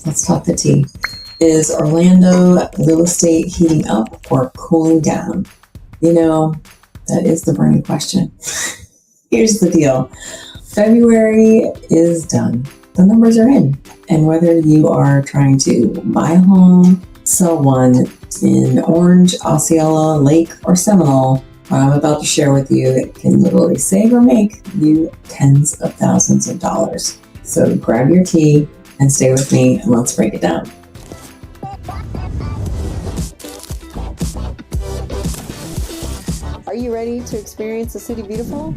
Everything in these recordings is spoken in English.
Let's talk the tea. Is Orlando real estate heating up or cooling down? You know, that is the burning question. Here's the deal. February is done. The numbers are in. And whether you are trying to buy a home, sell one in Orange, Osceola, Lake, or Seminole, what I'm about to share with you can literally save or make you tens of thousands of dollars. So grab your tea and stay with me and let's break it down. Are you ready to experience the city beautiful?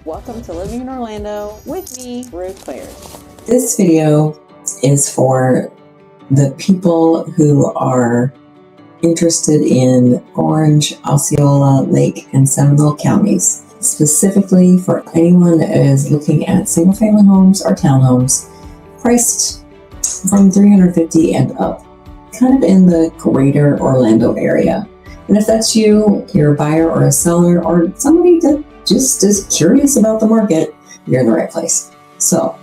Welcome to Living in Orlando with me, Klaers. This video is for the people who are interested in Orange, Osceola, Lake, and Seminole counties, specifically for anyone that is looking at single-family homes or townhomes priced from $350,000 and up, kind of in the greater Orlando area. And if that's you, you're a buyer or a seller or somebody that just is curious about the market, you're in the right place. So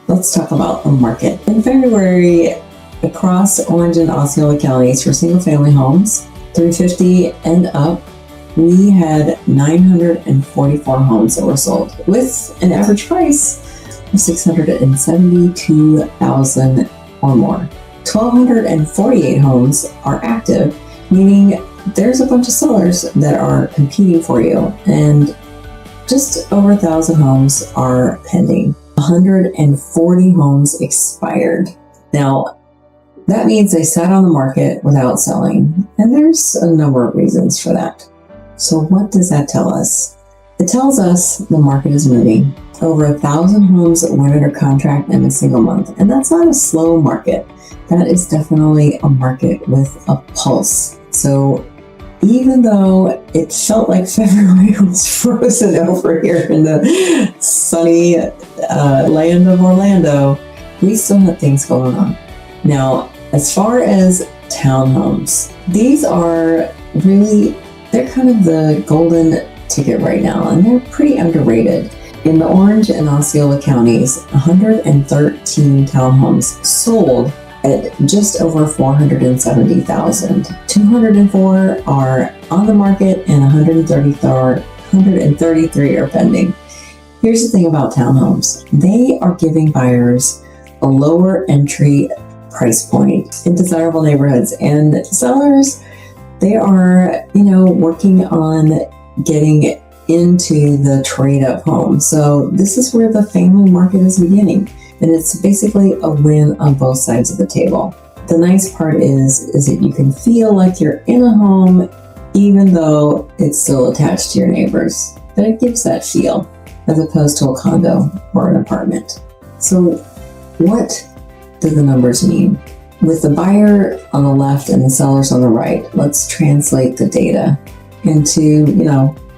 let's talk about the market. In February, across Orange and Osceola counties for single-family homes, $350,000 and up, we had 944 homes that were sold with an average price of $672,000 or more. 1,248 homes are active, meaning there's a bunch of sellers that are competing for you, and just over 1,000 homes are pending. 140 homes expired. Now, that means they sat on the market without selling, and there's a number of reasons for that. So what does that tell us? It tells us the market is moving. Over 1,000 homes went under contract in a single month, and that's not a slow market. That is definitely a market with a pulse. So even though it felt like February was frozen over here in the sunny land of Orlando, we still had things going on. Now, as far as townhomes, these are really, they're kind of the golden ticket right now, and they're pretty underrated. In the Orange and Osceola counties, 113 townhomes sold at just over $470,000. 204 are on the market and 133 are pending. Here's the thing about townhomes. They are giving buyers a lower entry price point in desirable neighborhoods, and sellers, they are, working on getting into the trade-up home. So this is where the family market is beginning. And it's basically a win on both sides of the table. The nice part is that you can feel like you're in a home, even though it's still attached to your neighbors. But it gives that feel, as opposed to a condo or an apartment. So what do the numbers mean? With the buyer on the left and the sellers on the right, let's translate the data into,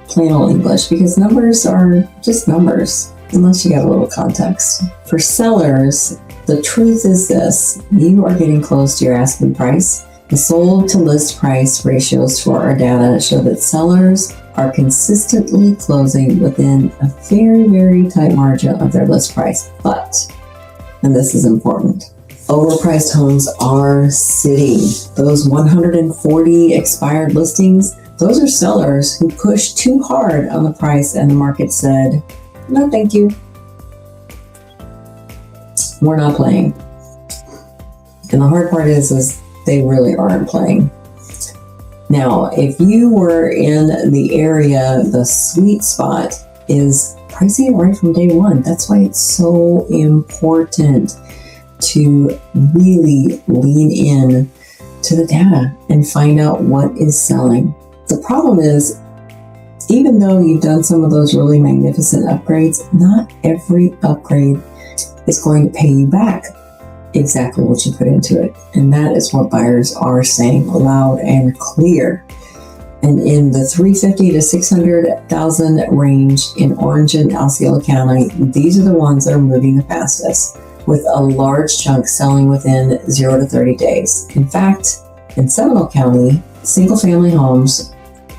plain old English, because numbers are just numbers, unless you got a little context. For sellers, the truth is this: you are getting close to your asking price. The sold to list price ratios for our data show that sellers are consistently closing within a very, very tight margin of their list price. But, and this is important, overpriced homes are sitting. Those 140 expired listings, those are sellers who pushed too hard on the price and the market said, no, thank you. We're not playing. And the hard part is they really aren't playing. Now, if you were in the area, the sweet spot is pricing it right from day one. That's why it's so important to really lean in to the data and find out what is selling. The problem is, even though you've done some of those really magnificent upgrades, not every upgrade is going to pay you back exactly what you put into it. And that is what buyers are saying loud and clear. And in the $350,000 to $600,000 range in Orange and Osceola County, these are the ones that are moving the fastest, with a large chunk selling within 0 to 30 days. In fact, in Seminole County, single-family homes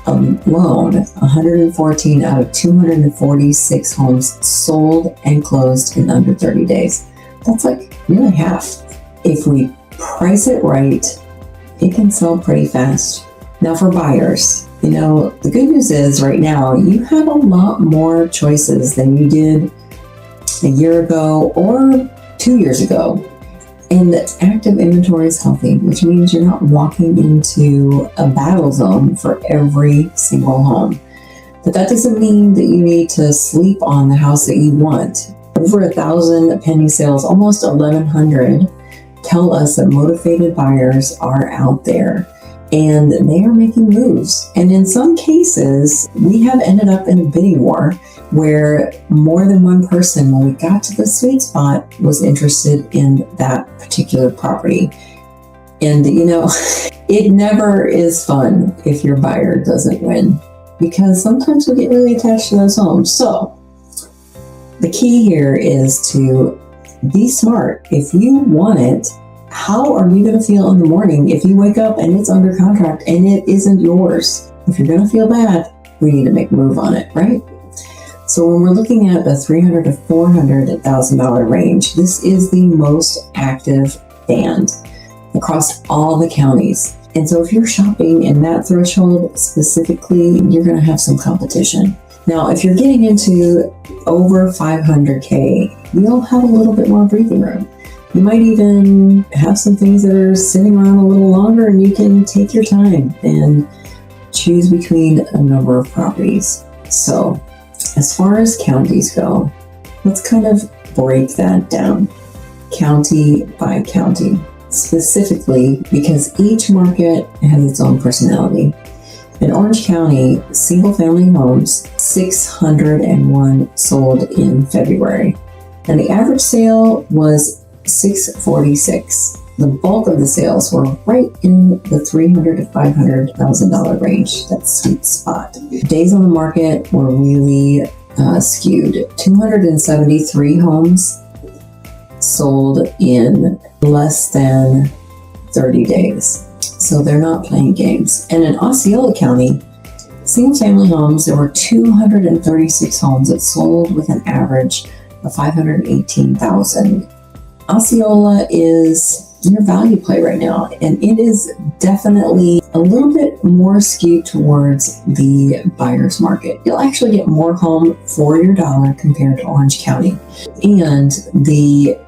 alone, 114 out of 246 homes sold and closed in under 30 days. That's like nearly half. If we price it right, it can sell pretty fast. Now for buyers, the good news is right now you have a lot more choices than you did a year ago or 2 years ago. And active inventory is healthy, which means you're not walking into a battle zone for every single home. But that doesn't mean that you need to sleep on the house that you want. Over 1,000 pending sales, almost 1,100, tell us that motivated buyers are out there and they are making moves. And in some cases, we have ended up in a bidding war where more than one person, when we got to the sweet spot, was interested in that particular property. And it never is fun if your buyer doesn't win, because sometimes we get really attached to those homes. So the key here is to be smart. If you want it, how are you going to feel in the morning if you wake up and it's under contract and it isn't yours? If you're going to feel bad, we need to make a move on it, right? So when we're looking at the $300,000 to $400,000 range, this is the most active band across all the counties. And so if you're shopping in that threshold specifically, you're going to have some competition. Now, if you're getting into over $500K, you'll have a little bit more breathing room. You might even have some things that are sitting around a little longer, and you can take your time and choose between a number of properties. So as far as counties go, let's kind of break that down county by county, specifically because each market has its own personality. In Orange County, single-family homes, 601 sold in February, and the average sale was $646. The bulk of the sales were right in the $300,000 to $500,000 range, that sweet spot. Days on the market were really skewed. 273 homes sold in less than 30 days. So they're not playing games. And in Osceola County, single-family homes, there were 236 homes that sold with an average of $518,000. Osceola is your value play right now, and it is definitely a little bit more skewed towards the buyer's market. You'll actually get more home for your dollar compared to Orange County. And the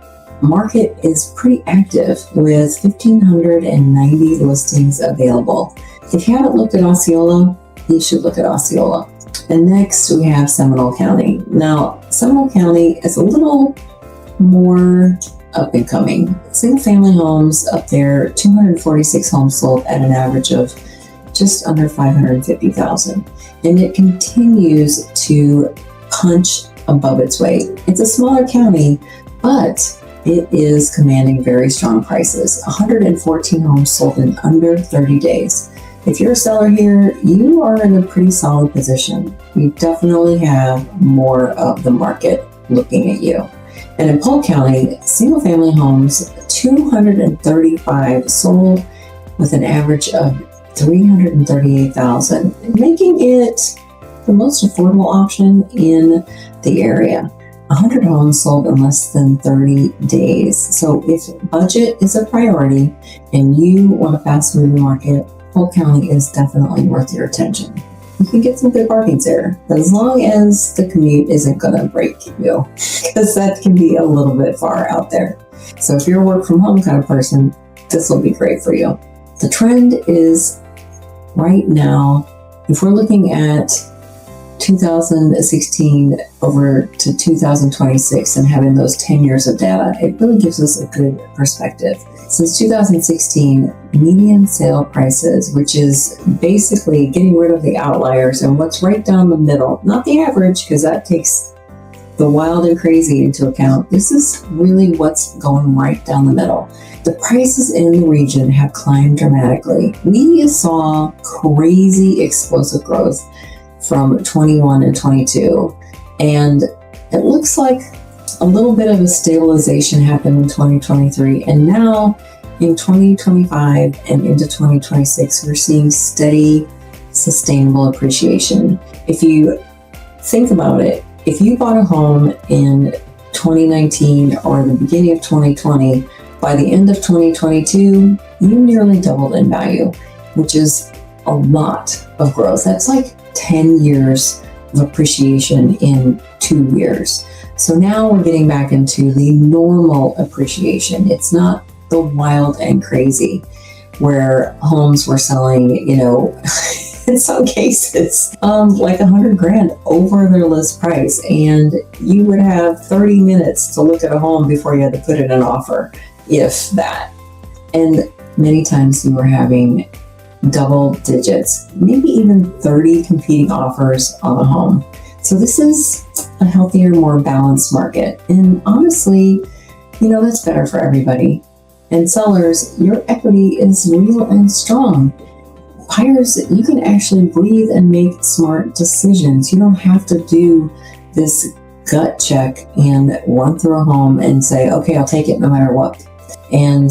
market is pretty active with 1,590 listings available. If you haven't looked at Osceola, you should look at Osceola. And next we have Seminole County. Now, Seminole County is a little more up and coming. Single family homes up there, 246 homes sold at an average of just under $550,000. And it continues to punch above its weight. It's a smaller county, but it is commanding very strong prices. 114 homes sold in under 30 days. If you're a seller here, you are in a pretty solid position. You definitely have more of the market looking at you. And in Polk County, single family homes, 235 sold with an average of $338,000, making it the most affordable option in the area. 100 homes sold in less than 30 days. So if budget is a priority and you want a fast moving market, Polk County is definitely worth your attention. You can get some good bargains there, as long as the commute isn't going to break you, because that can be a little bit far out there. So if you're a work from home kind of person, this will be great for you. The trend is right now, if we're looking at 2016 over to 2026 and having those 10 years of data, it really gives us a good perspective. Since 2016, median sale prices, which is basically getting rid of the outliers and what's right down the middle, not the average, because that takes the wild and crazy into account. This is really what's going right down the middle. The prices in the region have climbed dramatically. We saw crazy explosive growth from 21 and 22, and it looks like a little bit of a stabilization happened in 2023, and now in 2025 and into 2026 we're seeing steady sustainable appreciation. If you think about it, if you bought a home in 2019 or the beginning of 2020, by the end of 2022, you nearly doubled in value, which is a lot of growth. That's like 10 years of appreciation in 2 years. So now we're getting back into the normal appreciation. It's not the wild and crazy where homes were selling, in some cases, like $100,000 over their list price. And you would have 30 minutes to look at a home before you had to put in an offer, if that. And many times you were having double digits, maybe even 30 competing offers on a home. So this is a healthier, more balanced market. And honestly, that's better for everybody. And sellers, your equity is real and strong. Buyers, you can actually breathe and make smart decisions. You don't have to do this gut check and run through a home and say, okay, I'll take it no matter what. And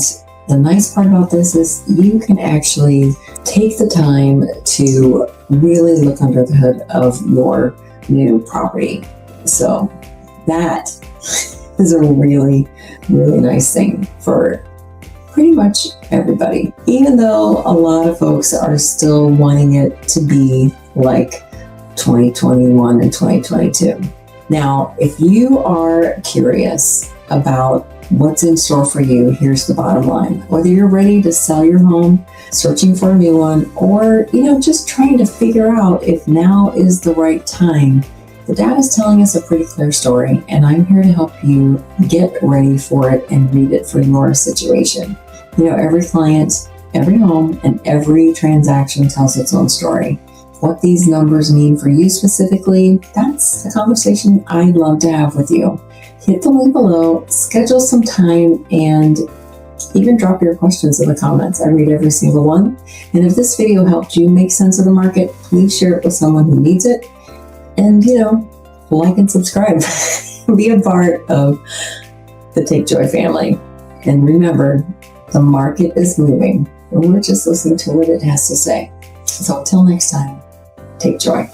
the nice part about this is you can actually take the time to really look under the hood of your new property. So that is a really, really nice thing for pretty much everybody, even though a lot of folks are still wanting it to be like 2021 and 2022. Now, if you are curious about what's in store for you, here's the bottom line. Whether you're ready to sell your home, searching for a new one, or just trying to figure out if now is the right time, the data is telling us a pretty clear story, and I'm here to help you get ready for it and read it for your situation. Every client, every home, and every transaction tells its own story. What these numbers mean for you specifically, that's the conversation I'd love to have with you. Hit the link below, schedule some time, and even drop your questions in the comments. I read every single one. And if this video helped you make sense of the market, please share it with someone who needs it. And, like and subscribe. Be a part of the Take Joy family. And remember, the market is moving, and we're just listening to what it has to say. So until next time, take joy.